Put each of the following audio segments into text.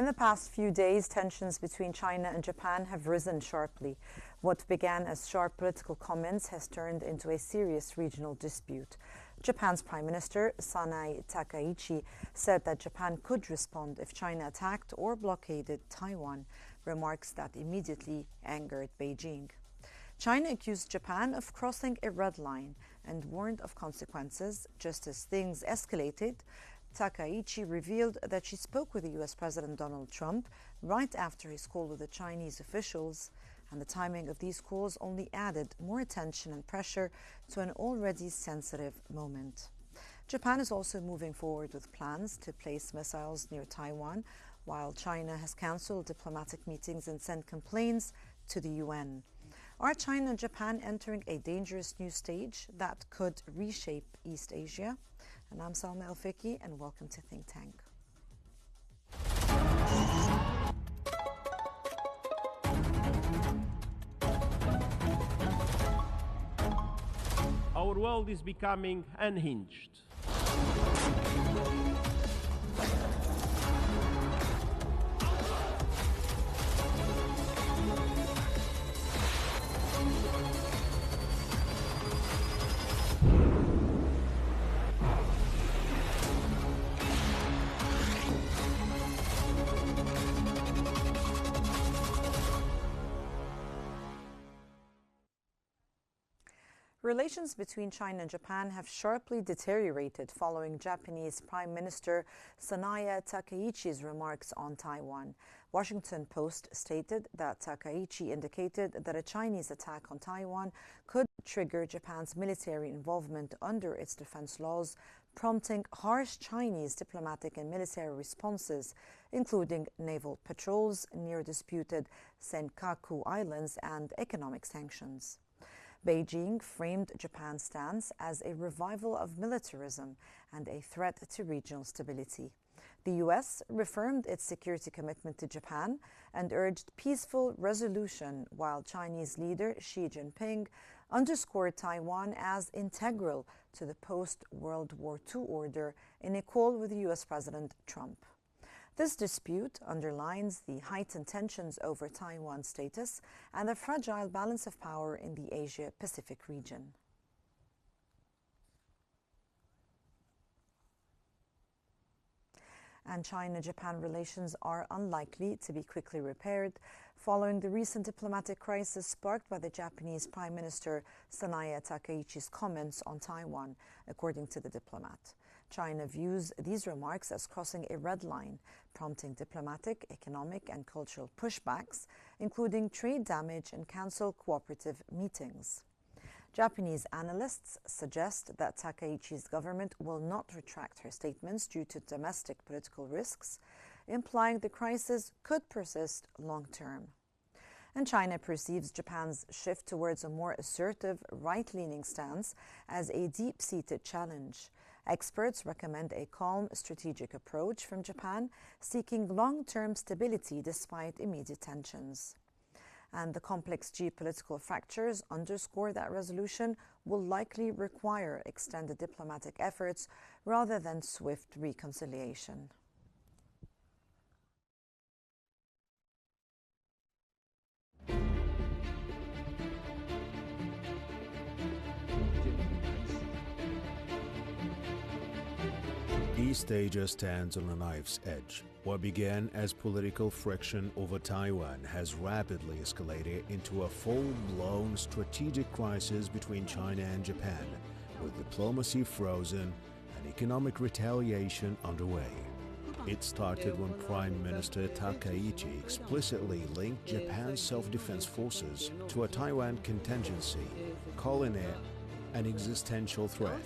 In the past few days, tensions between China and Japan have risen sharply. What began as sharp political comments has turned into a serious regional dispute. Japan's Prime Minister, Sanae Takaichi, said that Japan could respond if China attacked or blockaded Taiwan, remarks that immediately angered Beijing. China accused Japan of crossing a red line and warned of consequences. Just as things escalated, Takaichi revealed that she spoke with the U.S. President Donald Trump right after his call with the Chinese officials, and the timing of these calls only added more attention and pressure to an already sensitive moment. Japan is also moving forward with plans to place missiles near Taiwan, while China has cancelled diplomatic meetings and sent complaints to the UN. Are China and Japan entering a dangerous new stage that could reshape East Asia? And I'm Salma El-Fiki, and welcome to Think Tank. Our world is becoming unhinged. Relations between China and Japan have sharply deteriorated following Japanese Prime Minister Sanae Takaichi's remarks on Taiwan. Washington Post stated that Takaichi indicated that a Chinese attack on Taiwan could trigger Japan's military involvement under its defense laws, prompting harsh Chinese diplomatic and military responses, including naval patrols near disputed Senkaku Islands and economic sanctions. Beijing framed Japan's stance as a revival of militarism and a threat to regional stability. The U.S. reaffirmed its security commitment to Japan and urged peaceful resolution, while Chinese leader Xi Jinping underscored Taiwan as integral to the post-World War II order in a call with U.S. President Trump. This dispute underlines the heightened tensions over Taiwan's status and the fragile balance of power in the Asia-Pacific region. And China-Japan relations are unlikely to be quickly repaired following the recent diplomatic crisis sparked by the Japanese Prime Minister Sanae Takaichi's comments on Taiwan, according to the diplomat. China views these remarks as crossing a red line, prompting diplomatic, economic, and cultural pushbacks, including trade damage and cancelled cooperative meetings. Japanese analysts suggest that Takaichi's government will not retract her statements due to domestic political risks, implying the crisis could persist long-term. And China perceives Japan's shift towards a more assertive, right-leaning stance as a deep-seated challenge. Experts recommend a calm, strategic approach from Japan, seeking long-term stability despite immediate tensions. And the complex geopolitical factors underscore that resolution will likely require extended diplomatic efforts rather than swift reconciliation. East Asia stands on a knife's edge. What began as political friction over Taiwan has rapidly escalated into a full-blown strategic crisis between China and Japan, with diplomacy frozen and economic retaliation underway. It started when Prime Minister Takaichi explicitly linked Japan's self-defense forces to a Taiwan contingency, calling it an existential threat.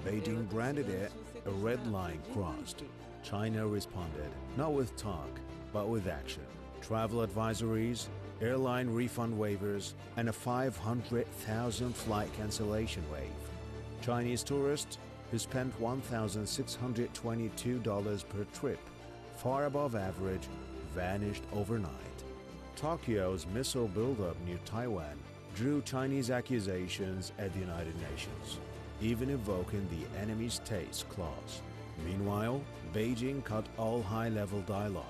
Beijing branded it a red line crossed. China responded, not with talk, but with action. Travel advisories, airline refund waivers, and a 500,000 flight cancellation wave. Chinese tourists who spent $1,622 per trip, far above average, vanished overnight. Tokyo's missile buildup near Taiwan drew Chinese accusations at the United Nations, even invoking the enemy states clause. Meanwhile, Beijing cut all high-level dialogue.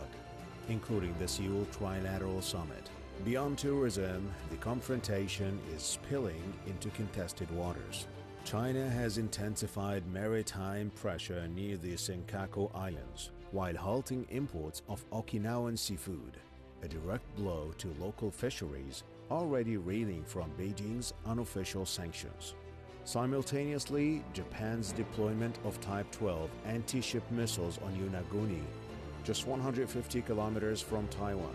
including the Seoul Trilateral Summit. Beyond tourism, the confrontation is spilling into contested waters. China has intensified maritime pressure near the Senkaku Islands, while halting imports of Okinawan seafood, a direct blow to local fisheries already reeling from Beijing's unofficial sanctions. Simultaneously, Japan's deployment of Type 12 anti-ship missiles on Yonaguni, just 150 kilometers from Taiwan,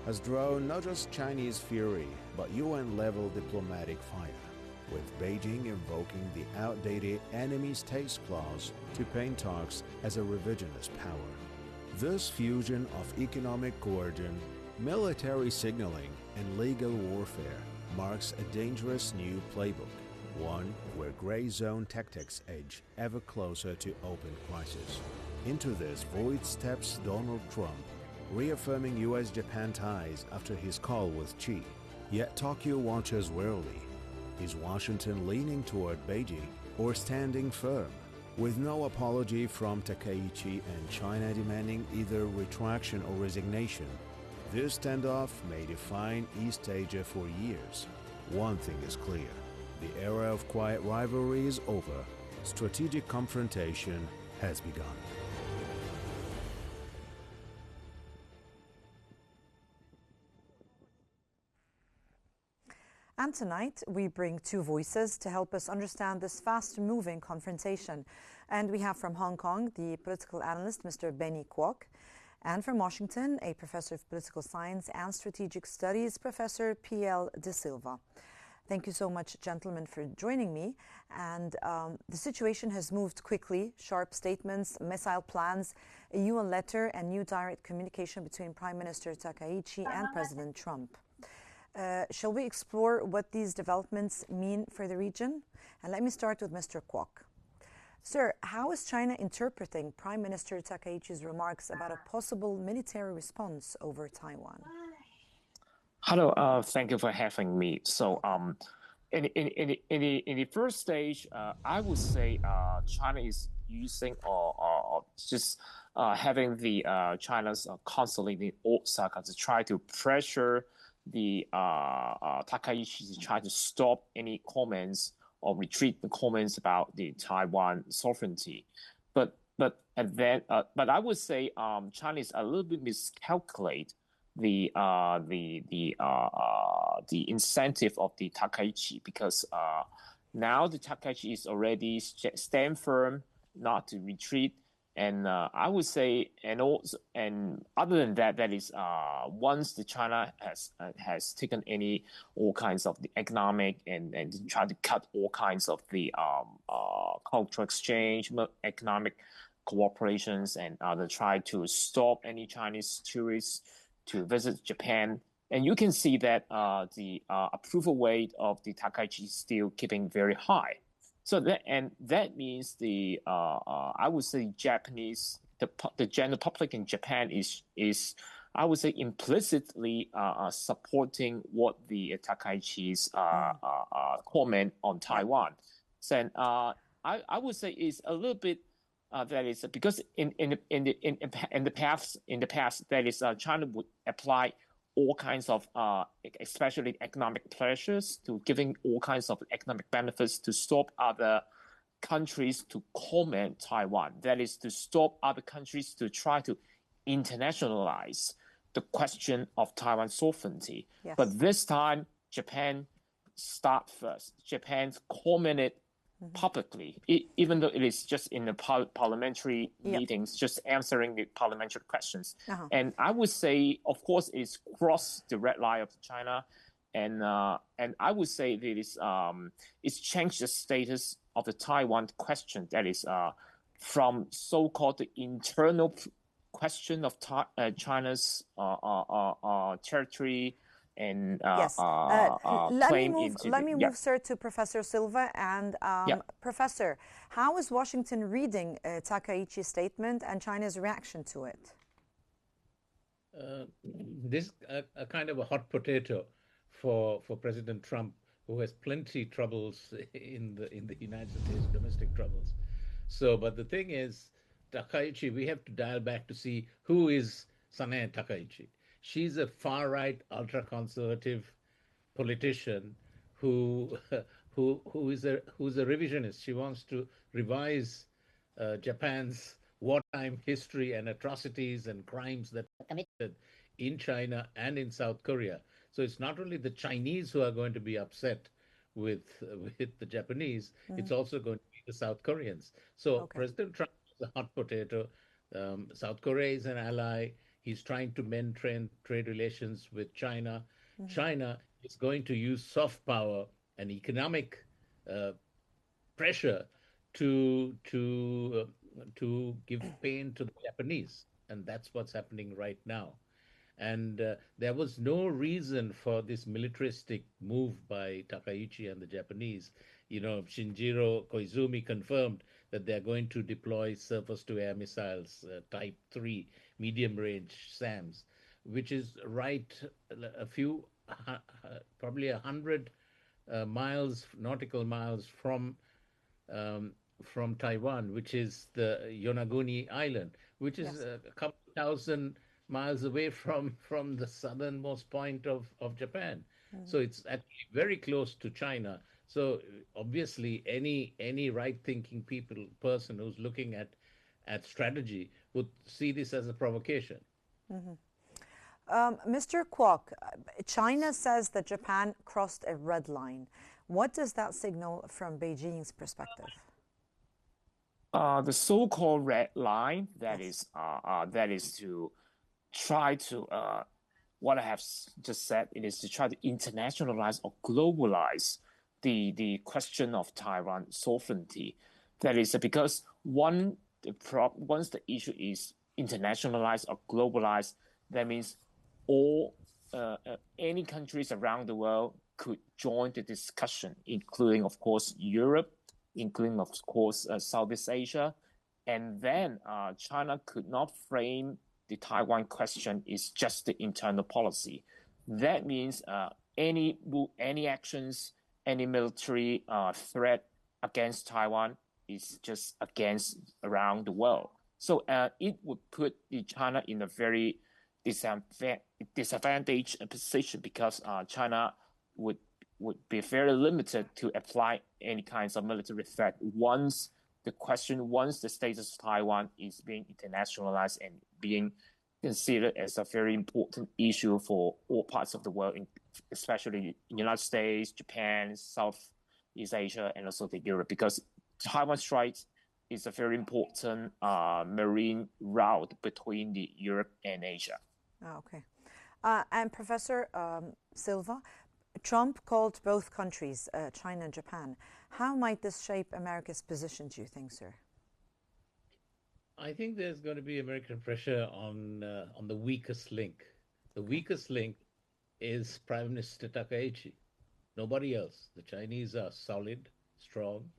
has drawn not just Chinese fury, but UN-level diplomatic fire, with Beijing invoking the outdated enemy states clause to paint talks as a revisionist power. This fusion of economic coercion, military signaling, and legal warfare marks a dangerous new playbook, one where gray zone tactics edge ever closer to open crisis. Into this void steps Donald Trump, reaffirming US-Japan ties after his call with Xi. Yet Tokyo watches warily. Is Washington leaning toward Beijing or standing firm? With no apology from Takaichi and China demanding either retraction or resignation, this standoff may define East Asia for years. One thing is clear: the era of quiet rivalry is over. Strategic confrontation has begun. And tonight, we bring two voices to help us understand this fast-moving confrontation. And we have from Hong Kong, the political analyst, Mr. Benny Kwok, and from Washington, a professor of political science and strategic studies, Professor P.L. De Silva. Thank you so much, gentlemen, for joining me. And the situation has moved quickly. Sharp statements, missile plans, a UN letter, and new direct communication between Prime Minister Takaichi and President Trump. Shall we explore what these developments mean for the region? And let me start with Mr. Kwok. Sir, how is China interpreting Prime Minister Takaichi's remarks about a possible military response over Taiwan? Hello, thank you for having me. So, in the first stage, I would say China is using or just having the China's consulate in Osaka to try to pressure the Takaichi to try to stop any comments or retreat the comments about the Taiwan sovereignty. But I would say China is a little bit miscalculate the incentive of the Takaichi, because now the Takaichi is already stand firm not to retreat. And I would say, and other than that, that is once the China has taken all kinds of the economic and try to cut all kinds of the cultural exchange, economic cooperations, and try to stop any Chinese tourists to visit Japan. And you can see that the approval rate of the Takaichi is still keeping very high. So that means I would say the general public in Japan is I would say implicitly supporting what the Takaichi's comment on Taiwan. So I would say is a little bit that is because in the past that is China would apply all kinds of, especially economic pressures, to giving all kinds of economic benefits to stop other countries to comment Taiwan. That is to stop other countries to try to internationalize the question of Taiwan sovereignty. Yes. But this time, Japan start first. Japan commented publicly, even though it is just in the parliamentary meetings, just answering the parliamentary questions. And I would say, of course, it's crossed the red line of China, and I would say that it's changed the status of the Taiwan question. That is from so-called the internal question of China's territory. And yes. Let me move, sir, to Professor Silva. And Professor, how is Washington reading Takaichi's statement and China's reaction to it? This a kind of a hot potato for President Trump, who has plenty troubles in the United States, domestic troubles. So, but the thing is, Takaichi, we have to dial back to see who is Sanae Takaichi. She's a far-right, ultra-conservative politician who who's a revisionist. She wants to revise Japan's wartime history and atrocities and crimes that were committed in China and in South Korea. So it's not only the Chinese who are going to be upset with with the Japanese; it's also going to be the South Koreans. So Okay. President Trump is a hot potato. South Korea is an ally. He's trying to mend trade relations with China. China is going to use soft power and economic uh, pressure to give pain to the Japanese, and that's what's happening right now. And there was no reason for this militaristic move by Takaichi and the Japanese. You know, Shinjiro Koizumi confirmed that they're going to deploy surface to air missiles, Type 3, medium range SAMs, which is right a few, probably 100 miles, nautical miles from Taiwan, which is the Yonaguni Island, which is Yes. a couple thousand miles away from the southernmost point of Japan. So it's actually very close to China. So obviously, any right-thinking person who's looking at strategy would see this as a provocation. Mr. Kwok, China says that Japan crossed a red line. What does that signal from Beijing's perspective? The so-called red line, Yes. that is to try to what I have just said. It is to try to internationalize or globalize the question of Taiwan sovereignty. That is because once the issue is internationalized or globalized, that means all any countries around the world could join the discussion, including, of course, Europe, including, of course, Southeast Asia. And then China could not frame the Taiwan question is just the internal policy. That means any actions, any military threat against Taiwan is just against around the world. So it would put China in a very disadvantaged position because China would be very limited to apply any kinds of military threat once the status of Taiwan is being internationalized and being considered as a very important issue for all parts of the world, especially the United States, Japan, Southeast Asia, and also the Europe, because Taiwan Strait is a very important marine route between the Europe and Asia. Oh, okay. And Professor Silva, Trump called both countries, China and Japan. How might this shape America's position, do you think, sir? I think there's going to be American pressure on the weakest link. The Okay. weakest link is Prime Minister Takaichi. Nobody else. The Chinese are solid, strong,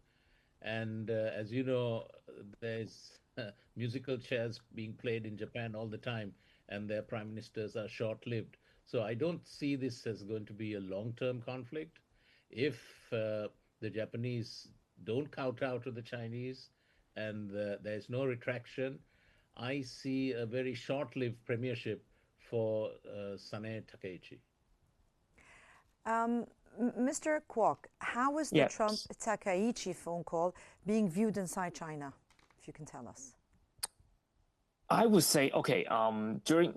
and as you know, there's musical chairs being played in Japan all the time, and their prime ministers are short-lived. So I don't see this as going to be a long-term conflict. If the Japanese don't kowtow to the Chinese and there's no retraction, I see a very short-lived premiership for Sanae Takaichi. Mr. Kwok, how is the Trump Yes. Takaichi phone call being viewed inside China? If you can tell us. I would say, okay,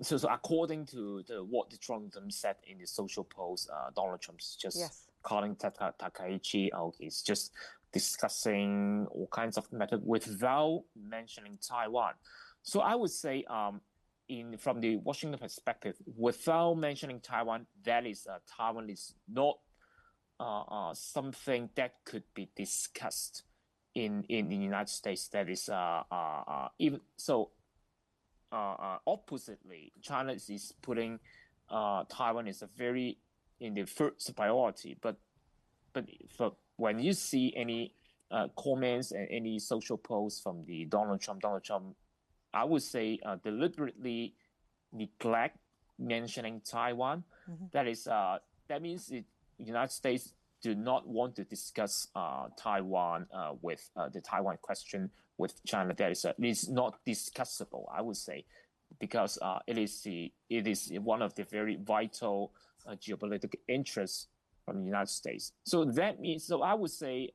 so according to what the Trump said in the social post, Donald Trump's just Yes. calling Takaichi out. He's just discussing all kinds of matters without mentioning Taiwan. So I would say, from the Washington perspective, without mentioning Taiwan, Taiwan is not something that could be discussed in the United States. That is even so. Oppositely, China is putting Taiwan is a very in the first priority. But when you see any comments and any social posts from the Donald Trump, I would say deliberately neglect mentioning Taiwan. That means the United States do not want to discuss Taiwan with the Taiwan question with China. That is it's not discussable, I would say. because it is one of the very vital geopolitical interests from the United States. So that means, so I would say,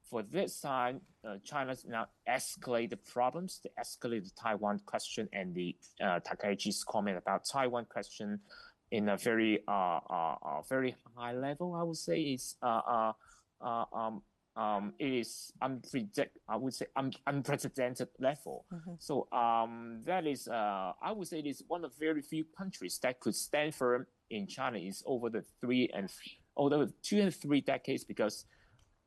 for this time, China's now escalate the problems, they escalate the Taiwan question and the Takaichi's comment about Taiwan question in a very very high level. I would say it is unprecedented level. So that is I would say it is one of very few countries that could stand firm in China is over the 2 and 3 decades, because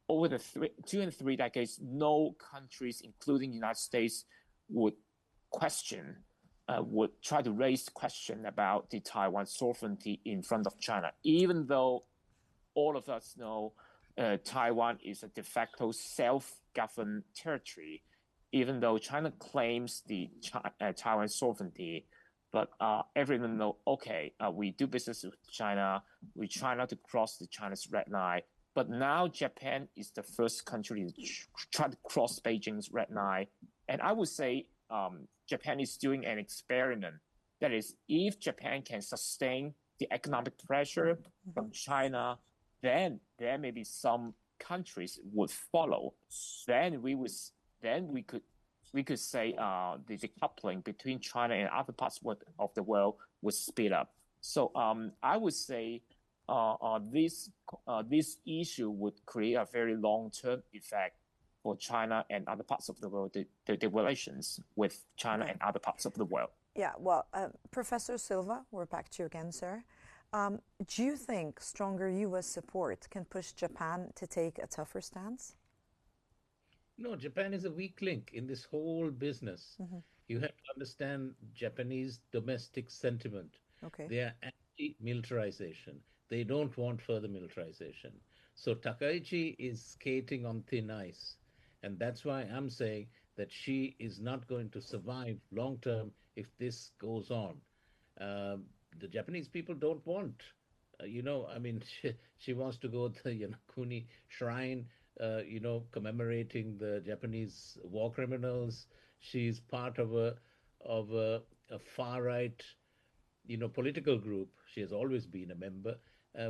over the 2 and 3 decades, no countries, including the United States, would try to raise the question about the Taiwan sovereignty in front of China, even though all of us know Taiwan is a de facto self-governed territory, even though China claims the Taiwan sovereignty. But everyone know, okay, we do business with China. We try not to cross the China's red line. But now Japan is the first country to try to cross Beijing's red line. And I would say Japan is doing an experiment. That is, if Japan can sustain the economic pressure from China, then there may be some countries would follow. Then we could say the decoupling between China and other parts of the world would speed up. So I would say this issue would create a very long-term effect for China and other parts of the world, the relations with China and other parts of the world. Yeah, well, Professor Silva, we're back to you again, sir. Do you think stronger U.S. support can push Japan to take a tougher stance? No, Japan is a weak link in this whole business. You have to understand Japanese domestic sentiment. Okay. They are anti-militarization. They don't want further militarization. So Takaichi is skating on thin ice. And that's why I'm saying that she is not going to survive long term if this goes on. The Japanese people don't want, she wants to go to the Yanakuni shrine, commemorating the Japanese war criminals. She's part of a far right, political group. She has always been a member,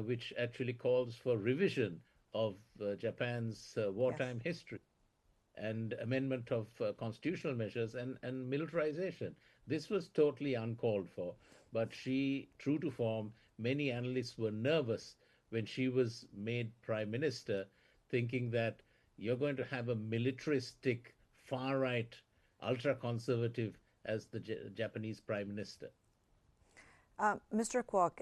which actually calls for revision of Japan's wartime history and amendment of constitutional measures and militarization. This was totally uncalled for. But she, true to form, many analysts were nervous when she was made prime minister, thinking that you're going to have a militaristic, far-right, ultra-conservative as the Japanese prime minister. Mr. Kwok,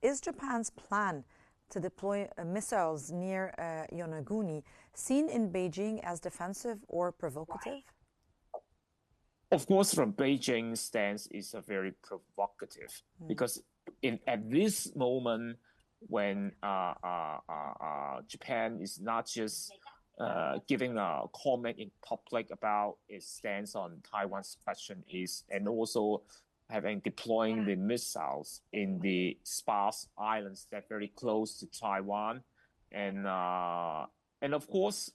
is Japan's plan to deploy missiles near Yonaguni seen in Beijing as defensive or provocative? Of course, from Beijing's stance is a very provocative, because at this moment when Japan is not just giving a comment in public about its stance on Taiwan's question and also deploying the missiles in the sparse islands that are very close to Taiwan, and of course,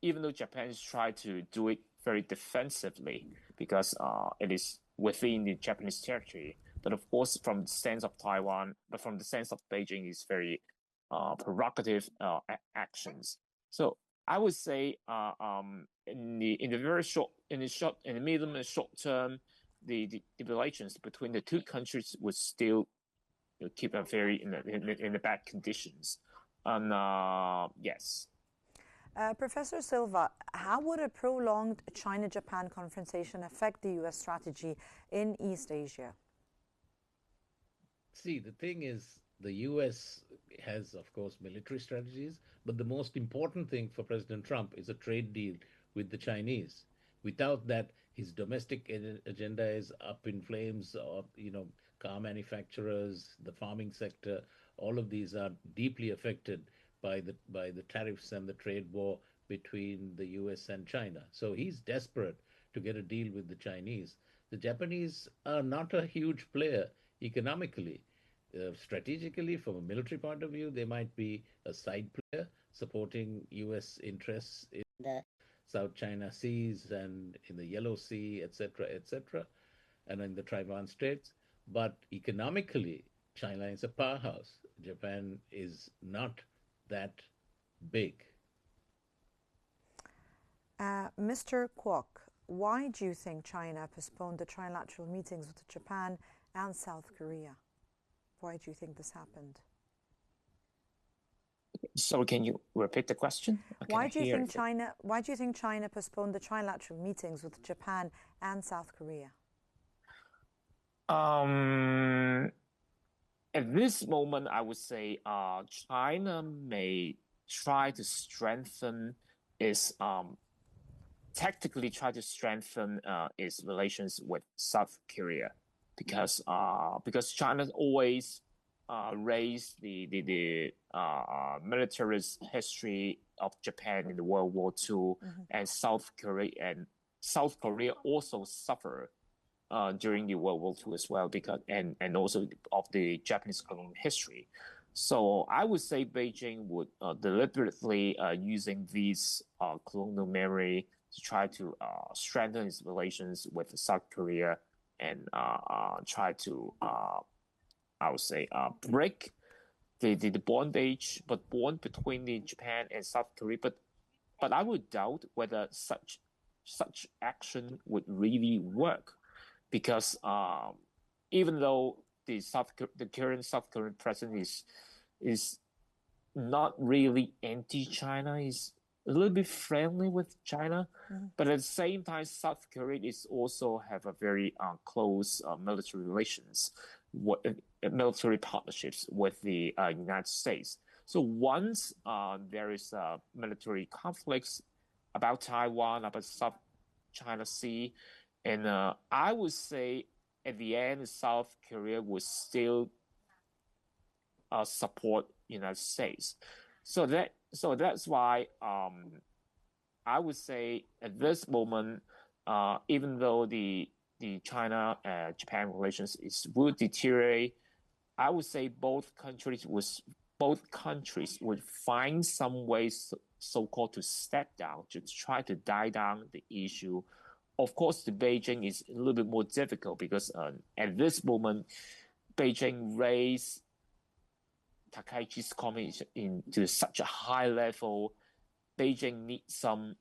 even though Japan has tried to do it very defensively because it is within the Japanese territory. But of course, from the sense of Taiwan, but from the sense of Beijing, is very provocative actions. So I would say in the medium and short term, the relations between the two countries would still keep a very in the bad conditions. And yes. Professor Silva, how would a prolonged China-Japan confrontation affect the U.S. strategy in East Asia? See, the thing is, the U.S. has, of course, military strategies, but the most important thing for President Trump is a trade deal with the Chinese. Without that, his domestic agenda is up in flames. Car manufacturers, the farming sector, all of these are deeply affected by the tariffs and the trade war between the US and China. So he's desperate to get a deal with the Chinese. The Japanese are not a huge player economically. Strategically, from a military point of view, they might be a side player supporting US interests in the South China Seas and in the Yellow Sea, etc., etc. and in the Taiwan Straits. But economically, China is a powerhouse. Japan is not that big. Mr. Kwok, why do you think China postponed the trilateral meetings with Japan and South Korea? Why do you think this happened? So can you repeat the question? Why do you think China postponed the trilateral meetings with Japan and South Korea? At this moment, I would say China may try to strengthen its tactically try to strengthen its relations with South Korea, because China always raised the militarist history of Japan in the World War II, and South Korea also suffered during the World War II as well, because and also of the Japanese colonial history. So I would say Beijing would deliberately using these colonial memory to try to strengthen its relations with South Korea, and try to I would say break the bondage between the Japan and South Korea. But I would doubt whether such action would really work, because even though the current South Korean president is not really anti-China, is a little bit friendly with China, but at the same time, South Korea is also have a very close military relations, military partnerships with the United States. So once there is military conflicts about Taiwan, about South China Sea, and I would say at the end, South Korea would still support United States. So that's why I would say at this moment, even though the China Japan relations will deteriorate, I would say both countries would find some ways, so-called, to step down, to try to die down the issue. Of course, the Beijing is a little bit more difficult, because at this moment, Beijing raised Takaichi's comment into such a high level. Beijing needs some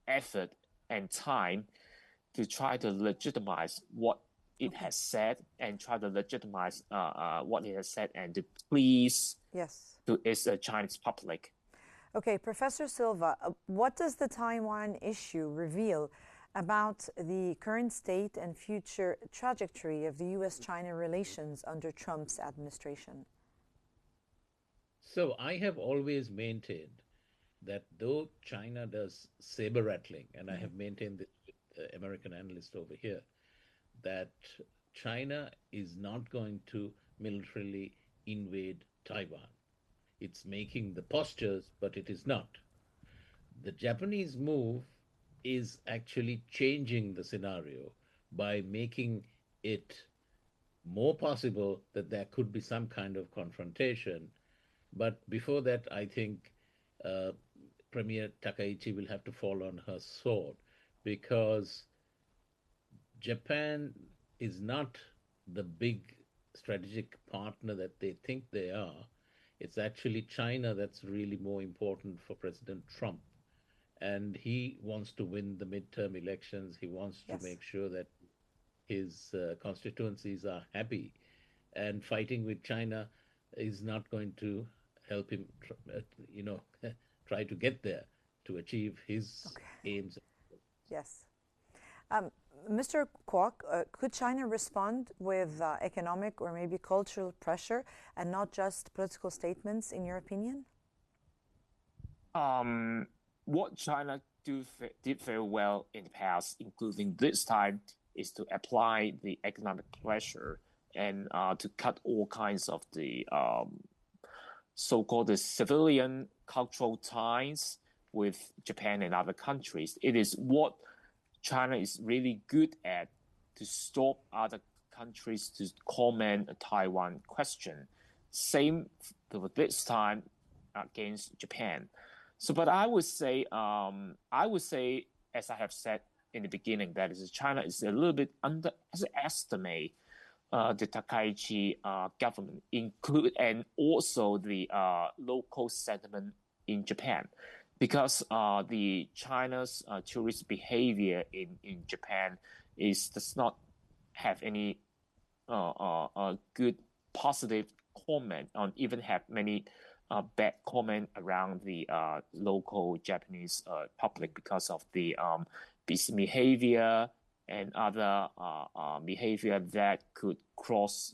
effort and time to try to legitimize what it has said, and try to legitimize what it has said, and to please to its Chinese public. Okay, Professor Silva, what does the Taiwan issue reveal about the current state and future trajectory of the U.S.-China relations under Trump's administration? So I have always maintained that though China does saber rattling, and I have maintained this with American analysts over here, that China is not going to militarily invade Taiwan. It's making the postures, but it is not. The Japanese move is actually changing the scenario by making it more possible that there could be some kind of confrontation. But before that, I think Premier Takaichi will have to fall on her sword, because Japan is not the big strategic partner that they think they are. It's actually China that's really more important for President Trump. And he wants to win the midterm elections. He wants to make sure that his constituencies are happy. And fighting with China is not going to help him, try to get there, to achieve his aims. Yes. Mr. Kwok, could China respond with economic or maybe cultural pressure and not just political statements, in your opinion? What China did very well in the past, including this time, is to apply the economic pressure and to cut all kinds of the so-called the civilian cultural ties with Japan and other countries. It is what China is really good at, to stop other countries to comment a Taiwan question. Same for this time against Japan. So, but I would say, as I have said in the beginning that is China is a little bit underestimate the Takaichi government, include and also the local sentiment in Japan, because the China's tourist behavior in Japan does not have any good positive comment, on even have many bad comment around the local Japanese public because of the behavior and other behavior that could cross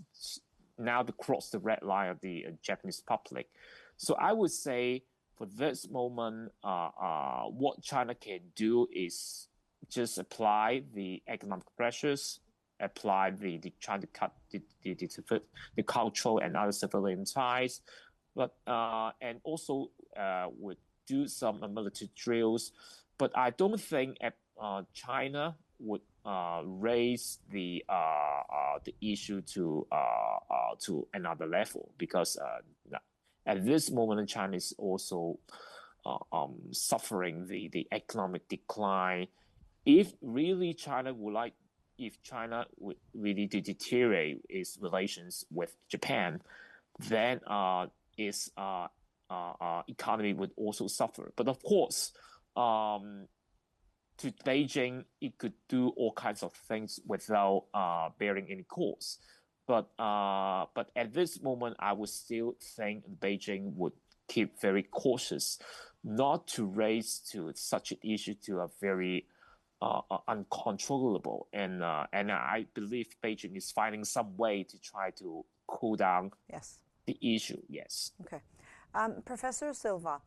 the red line of the Japanese public. So I would say for this moment, what China can do is just apply the economic pressures, apply trying to cut the cultural and other civilian ties, but and also would do some military drills. But I don't think China would raise the issue to another level, because at this moment China is also suffering the economic decline. If China would really deteriorate its relations with Japan, then its economy would also suffer. But of course, to Beijing, it could do all kinds of things without bearing any cost. But at this moment, I would still think Beijing would keep very cautious, not to raise to such an issue to a very uncontrollable. And I believe Beijing is finding some way to try to cool down the issue. Yes. Okay. Professor Silva,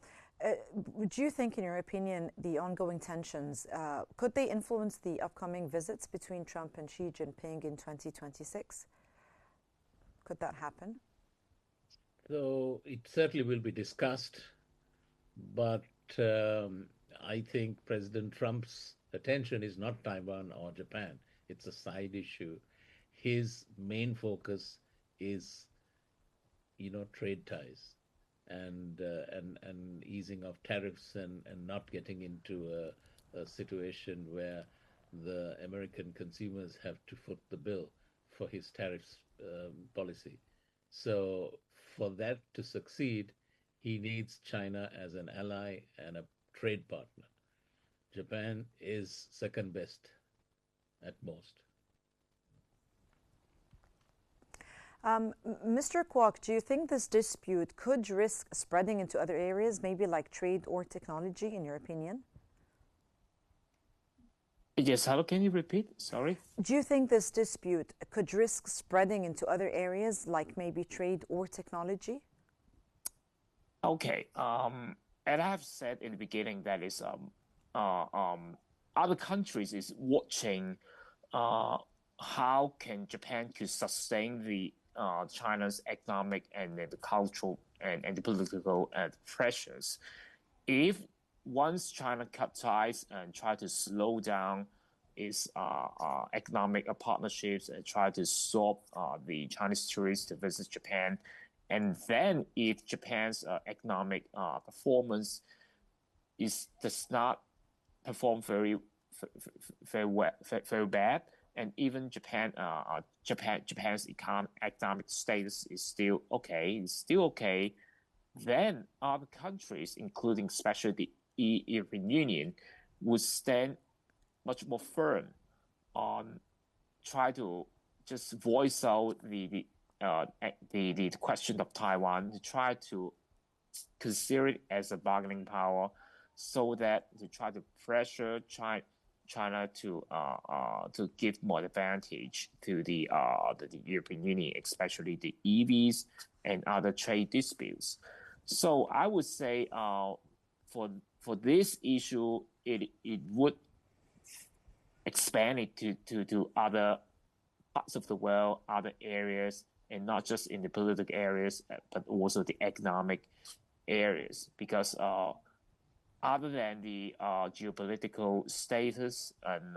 do you think, in your opinion, the ongoing tensions, could they influence the upcoming visits between Trump and Xi Jinping in 2026? Could that happen? So it certainly will be discussed, but I think President Trump's attention is not Taiwan or Japan. It's a side issue. His main focus is, trade ties and easing of tariffs and not getting into a situation where the American consumers have to foot the bill for his tariffs policy. So for that to succeed, he needs China as an ally and a trade partner. Japan is second best at most. Mr. Kwok, do you think this dispute could risk spreading into other areas, maybe like trade or technology, in your opinion? Yes, hello, can you repeat? Sorry. Do you think this dispute could risk spreading into other areas, like maybe trade or technology? Okay. And I have said in the beginning that is other countries is watching how can Japan could sustain the China's economic and the cultural and the political pressures. If once China cut ties and try to slow down its economic partnerships and try to stop the Chinese tourists to visit Japan, and then if Japan's economic performance does not perform very bad, and even Japan's economic status is still okay, then other countries, including especially the European Union, would stand much more firm on try to just voice out the question of Taiwan, to try to consider it as a bargaining power, so that to try to pressure China to give more advantage to the European Union, especially the EVs and other trade disputes. So I would say for this issue, it would expand it to other parts of the world, other areas, and not just in the political areas, but also the economic areas, because other than the geopolitical status, and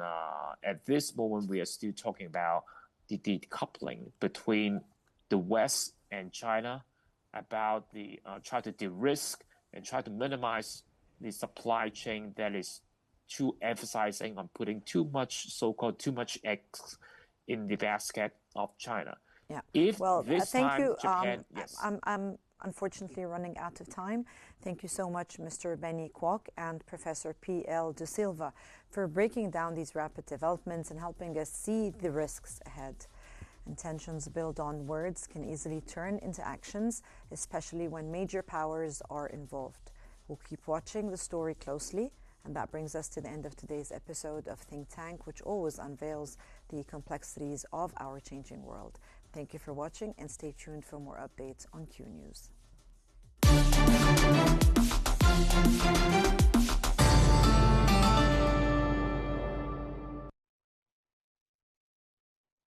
at this moment we are still talking about the decoupling between the West and China, about the try to de-risk and try to minimize the supply chain that is too emphasizing on putting too much eggs in the basket of China. Yeah. If well, this thank time you. Japan, yes. I'm unfortunately running out of time. Thank you so much, Mr. Benny Kwok and Professor P.L. De Silva, for breaking down these rapid developments and helping us see the risks ahead. And tensions built on words can easily turn into actions, especially when major powers are involved. We'll keep watching the story closely. And that brings us to the end of today's episode of Think Tank, which always unveils the complexities of our changing world. Thank you for watching, and stay tuned for more updates on Q News.